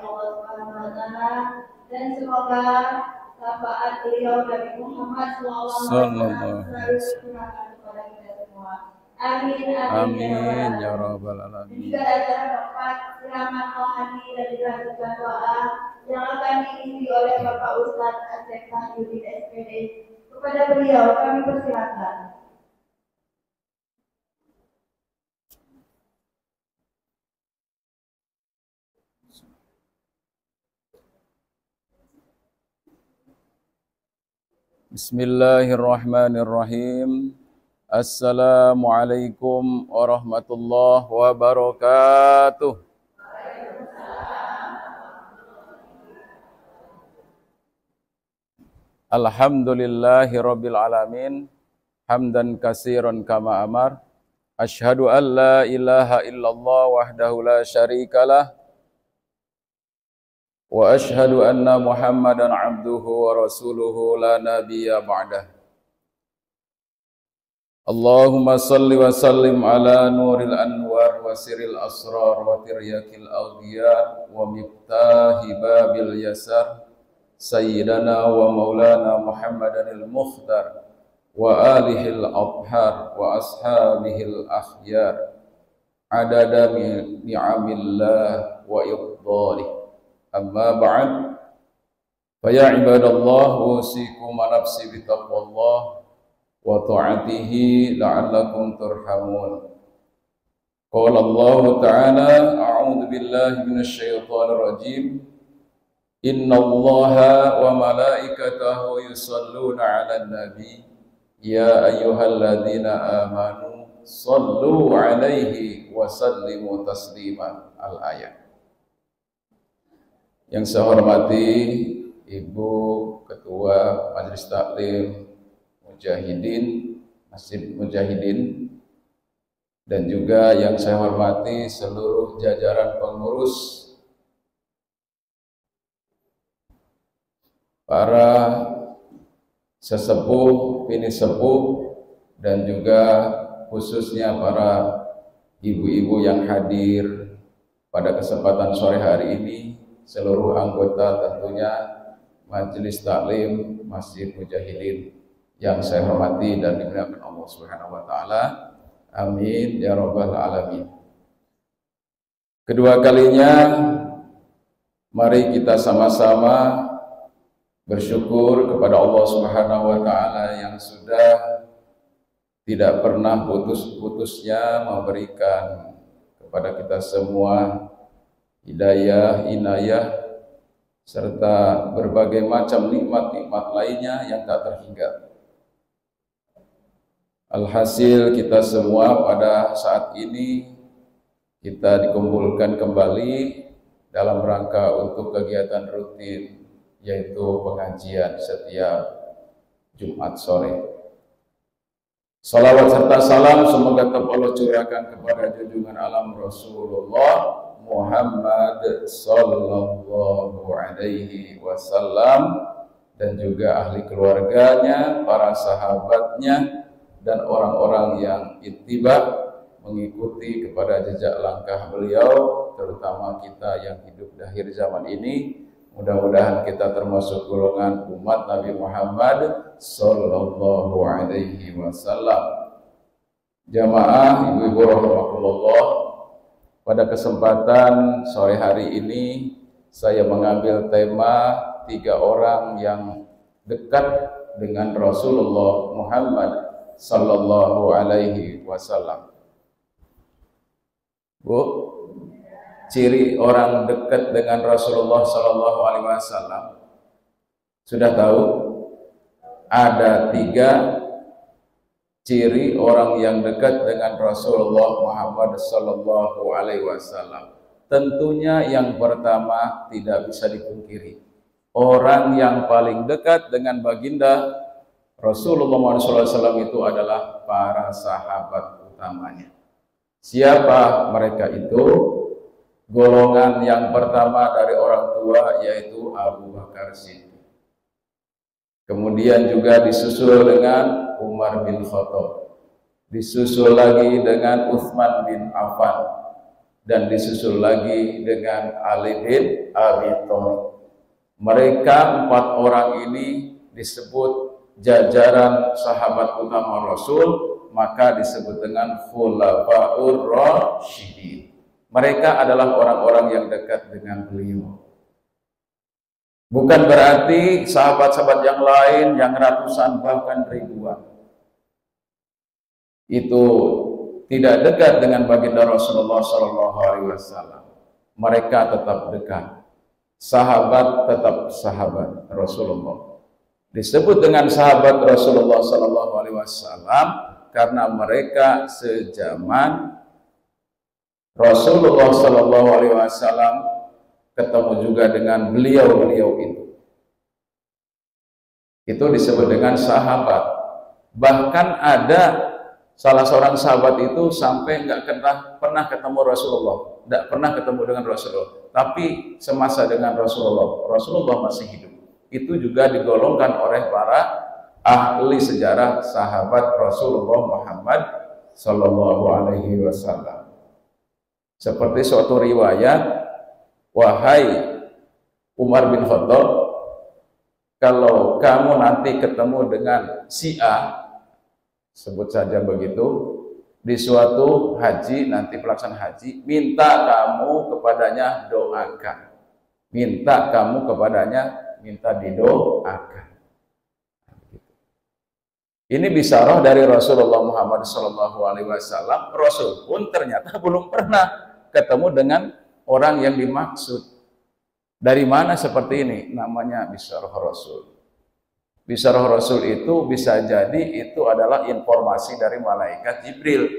Allah Subhanahu wa taala, dan semoga syafaat beliau Nabi Muhammad sallallahu alaihi wasallam selalu tercurahkan kepada kita semua. Amin amin ya rabbal alamin. Juga acara keempat siraman rohani dan dilanjutkan doa yang akan diisi oleh Bapak Ustadz Asep Tahyudin SPD. Kepada beliau kami persilakan. Bismillahirrahmanirrahim. Assalamualaikum warahmatullahi wabarakatuh. Alhamdulillahi rabbil alamin. Hamdan katsiran kama amar. Asyhadu an la ilaha illallah wahdahu la syarikalah. Wa asyhadu anna Muhammadan abduhu wa rasuluhu la nabiyya ba'dah. Allahumma salli wa sallim ala nuril anwar wa siril asrar wa tiryakil awdiyar wa miftahi babil yasar sayyidana wa maulana Muhammadanil mukhtar wa alihil abhar wa ashabihil akhyar adada ni'amillah wa iqdalih. Amma ba'd, fa ya ibadallah usikum wa nafsi bi taqwallah wa ta'atihi la'allakum turhamun. Qala Allah ta'ala, a'udzu billahi minasy syaithanir rajim. Innallaha wa malaikatahu yusholluna 'alan nabi ya ayyuhalladzina amanu shallu 'alaihi wa sallimu taslima. Al-ayat. Yang saya hormati Ibu Ketua Majelis Taklim Mujahidin, Masjid Mujahidin, dan juga yang saya hormati seluruh jajaran pengurus, para sesepuh, bini sepuh, dan juga khususnya para ibu-ibu yang hadir pada kesempatan sore hari ini, seluruh anggota tentunya Majelis Taklim Masjid Mujahidin yang saya hormati dan dimuliakan Allah Subhanahu wa taala. Amin ya rabbal alamin. Kedua kalinya mari kita sama-sama bersyukur kepada Allah Subhanahu wa taala yang sudah tidak pernah putus-putusnya memberikan kepada kita semua hidayah, inayah, serta berbagai macam nikmat-nikmat lainnya yang tak terhingga. Alhasil kita semua pada saat ini kita dikumpulkan kembali dalam rangka untuk kegiatan rutin, yaitu pengajian setiap Jumat sore. Salawat serta salam semoga tetap Allah curahkan kepada junjungan alam Rasulullah Muhammad sallallahu alaihi wasallam, dan juga ahli keluarganya, para sahabatnya, dan orang-orang yang ittiba mengikuti kepada jejak langkah beliau, terutama kita yang hidup di akhir zaman ini. Mudah-mudahan kita termasuk golongan umat Nabi Muhammad sallallahu alaihi wasallam. Jamaah ibu-ibu rahimakumullah, pada kesempatan sore hari ini saya mengambil tema 3 orang yang dekat dengan Rasulullah Muhammad sallallahu alaihi wasallam. Bu, ciri orang dekat dengan Rasulullah sallallahu alaihi wasallam sudah tahu? Ada 3 ciri orang yang dekat dengan Rasulullah Muhammad sallallahu alaihi wasallam. Tentunya yang pertama tidak bisa dipungkiri, orang yang paling dekat dengan baginda Rasulullah Muhammad sallallahu alaihi wasallam itu adalah para sahabat utamanya. Siapa mereka itu? Golongan yang pertama dari orang tua yaitu Abu Bakar Siddiq. Kemudian juga disusul dengan Umar bin Khattab. Disusul lagi dengan Utsman bin Affan. dan disusul lagi dengan Ali bin Abi Thalib. Mereka 4 orang ini disebut jajaran sahabat utama Rasul, maka disebut dengan Khulafaur Rasyidin. Mereka adalah orang-orang yang dekat dengan beliau. Bukan berarti sahabat-sahabat yang lain yang ratusan bahkan ribuan itu tidak dekat dengan baginda Rasulullah SAW. Mereka tetap dekat. Sahabat tetap sahabat Rasulullah. Disebut dengan sahabat Rasulullah SAW karena mereka sezaman Rasulullah SAW ketemu juga dengan beliau-beliau itu. Itu disebut dengan sahabat. Bahkan ada salah seorang sahabat itu sampai nggak pernah ketemu Rasulullah, nggak pernah ketemu dengan Rasulullah, tapi semasa dengan Rasulullah masih hidup. Itu juga digolongkan oleh para ahli sejarah sahabat Rasulullah Muhammad Sallallahu Alaihi Wasallam. Seperti suatu riwayat, wahai Umar bin Khattab, kalau kamu nanti ketemu dengan si A, sebut saja begitu, di suatu haji, nanti pelaksanaan haji, minta kamu kepadanya doakan. Minta kamu kepadanya, minta didoakan. Ini bisyarah dari Rasulullah Muhammad SAW. Rasul pun ternyata belum pernah ketemu dengan orang yang dimaksud. Dari mana seperti ini? Namanya bisyarah Rasul. Bisyarah Rasul itu bisa jadi itu adalah informasi dari malaikat Jibril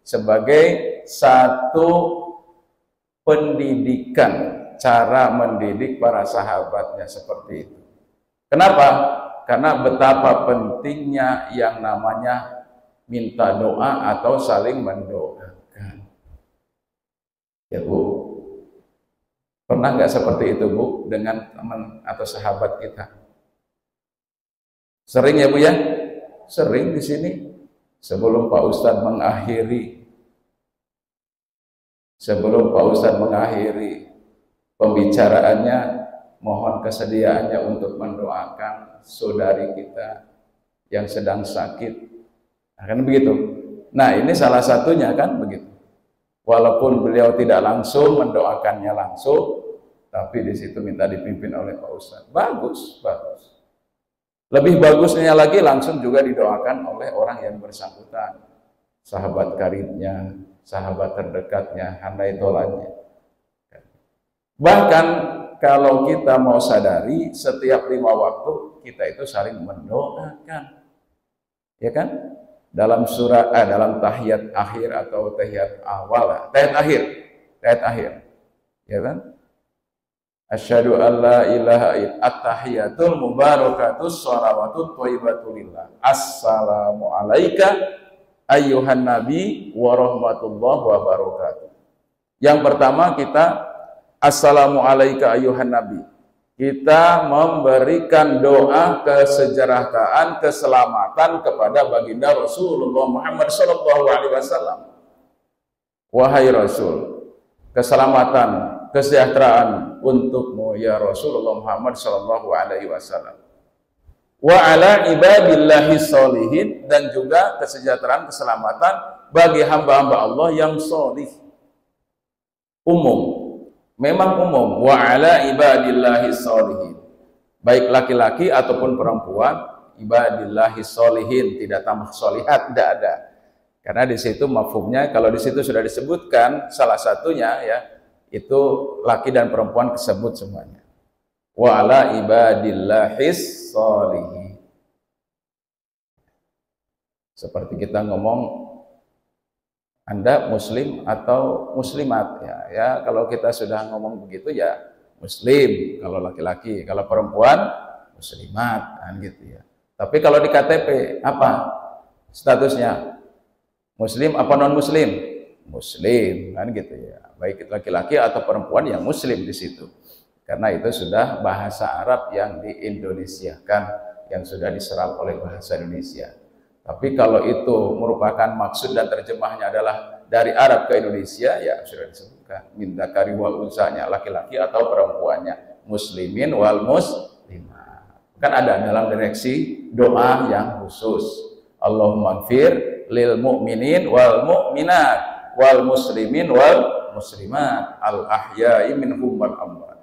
sebagai satu pendidikan, cara mendidik para sahabatnya seperti itu. Kenapa? Karena betapa pentingnya yang namanya minta doa atau saling mendoakan. Ya Bu, pernah nggak seperti itu Bu dengan teman atau sahabat kita? Sering ya Bu ya? Sering di sini. Sebelum Pak Ustadz mengakhiri pembicaraannya, mohon kesediaannya untuk mendoakan saudari kita yang sedang sakit. Kan begitu. Nah, ini salah satunya kan begitu. Walaupun beliau tidak langsung mendoakannya langsung, tapi di situ minta dipimpin oleh Pak Ustadz. Bagus, bagus. Lebih bagusnya lagi langsung juga didoakan oleh orang yang bersangkutan, sahabat karibnya, sahabat terdekatnya, handai tolannya. Bahkan kalau kita mau sadari, setiap 5 waktu kita itu saling mendoakan, ya kan? Dalam dalam tahiyat akhir atau tahiyat awal, tahiyat akhir, ya kan? Asyhadu an la ilaha illallah, at-tahiyatul mubarakatus shalawatut thayyibatulillah. Assalamu alayka ayyuhan nabi wa rahmatullahi wa barakatuh. Yang pertama kita assalamu alayka ayyuhan nabi. Kita memberikan doa kesejahteraan, keselamatan kepada baginda Rasulullah Muhammad SAW. Wahai Rasul, keselamatan, kesejahteraan untukmu ya Rasulullah Muhammad SAW. Wa ala ibadillahi sholihin, dan juga kesejahteraan, keselamatan bagi hamba-hamba Allah yang sholih. Umum. Memang umum, wa ala ibadillahi sholihin, baik laki-laki ataupun perempuan, ibadillahi sholihin, tidak tambah sholihat, tidak ada. Karena di situ mafhumnya, kalau di situ sudah disebutkan salah satunya ya, itu laki dan perempuan disebut semuanya. Wa ala ibadillahi sholihin. Seperti kita ngomong, Anda muslim atau muslimat ya, kalau kita sudah ngomong begitu ya muslim kalau laki-laki, kalau perempuan muslimat kan gitu ya. Tapi kalau di KTP apa statusnya? Muslim apa non muslim? Muslim kan gitu ya. Baik laki-laki atau perempuan yang muslim di situ. Karena itu sudah bahasa Arab yang diindonesiakan, yang sudah diserap oleh bahasa Indonesia. Tapi kalau itu merupakan maksud dan terjemahnya adalah dari Arab ke Indonesia, ya sudah disebutkan maka min dzakari wal unsanya, laki-laki atau perempuannya, muslimin wal muslimat. Kan ada dalam direksi doa yang khusus. Allahumma ighfir lil mu'minin wal mu'minat wal muslimin wal muslimat al ahya'i minhum wal amwat.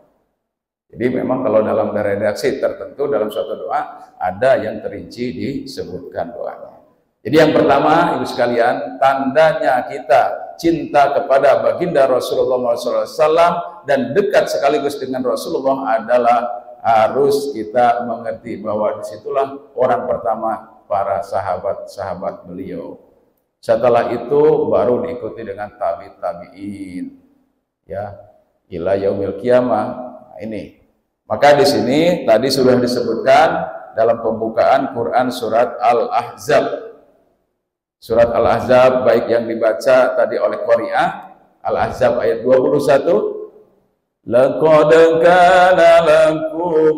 Jadi memang kalau dalam redaksi tertentu dalam suatu doa ada yang terinci disebutkan doanya. Jadi yang pertama, ibu sekalian, tandanya kita cinta kepada baginda Rasulullah SAW dan dekat sekaligus dengan Rasulullah adalah harus kita mengerti bahwa disitulah orang pertama para sahabat-sahabat beliau. Setelah itu baru diikuti dengan tabi'in, ya, ila yaumil qiyamah. Nah, ini. Maka di sini tadi sudah disebutkan dalam pembukaan Quran surat Al-Ahzab. Surat Al-Ahzab baik yang dibaca tadi oleh Qari'ah, Al-Ahzab ayat 21. Laqad kana lakum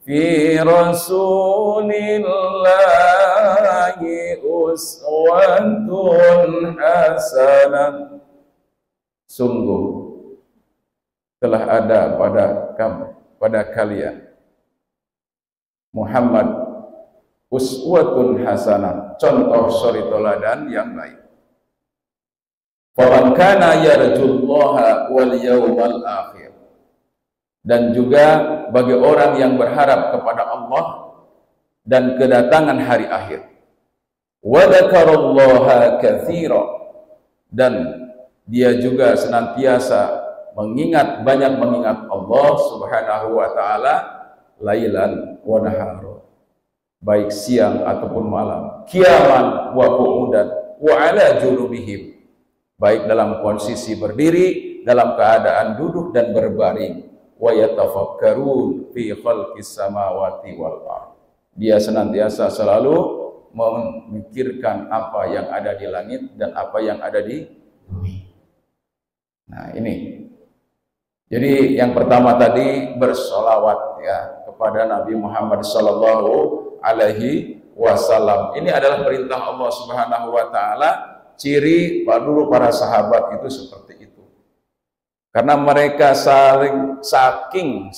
fi rasulillahi uswatun hasanah. Sungguh telah ada pada kalian Muhammad uswatun hasanah, contoh suri teladan yang baik. Faman kana yarjullaha wal yawmal akhir, dan juga bagi orang yang berharap kepada Allah dan kedatangan hari akhir. Wa dzakarallaha katsira, dan dia juga senantiasa banyak mengingat Allah Subhanahu wa taala lailan wa nahara, baik siang ataupun malam, qiyaman wa qu'udan wa ala junubihim, baik dalam posisi berdiri, dalam keadaan duduk dan berbaring. Wa yatafakkarun fi khalqis samawati wal ardh, dia senantiasa selalu memikirkan apa yang ada di langit dan apa yang ada di bumi. Nah, ini. Jadi yang pertama tadi bersolawat ya kepada Nabi Muhammad sallallahu alaihi wasallam. Ini adalah perintah Allah Subhanahu wa taala. Ciri dulu para sahabat itu seperti itu. Karena mereka saking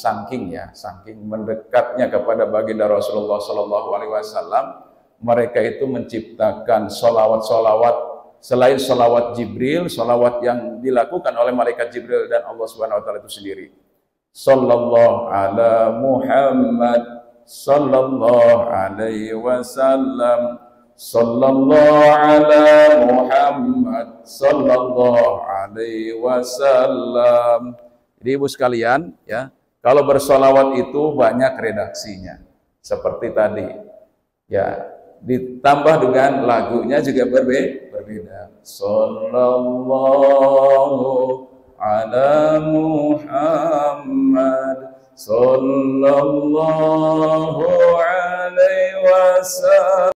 mendekatnya kepada baginda Rasulullah sallallahu alaihi wasallam, mereka itu menciptakan solawat-solawat selain solawat Jibril, solawat yang dilakukan oleh malaikat Jibril dan Allah Subhanahu wa taala itu sendiri. Sallallahu ala Muhammad sallallahu alaihi wasallam, sallallahu ala Muhammad sallallahu alaihi wasallam. Jadi ibu sekalian ya, kalau bersolawat itu banyak redaksinya. Seperti tadi ya, ditambah dengan lagunya juga berbeda. Sallallahu ala Muhammad sallallahu alaihi wasallam.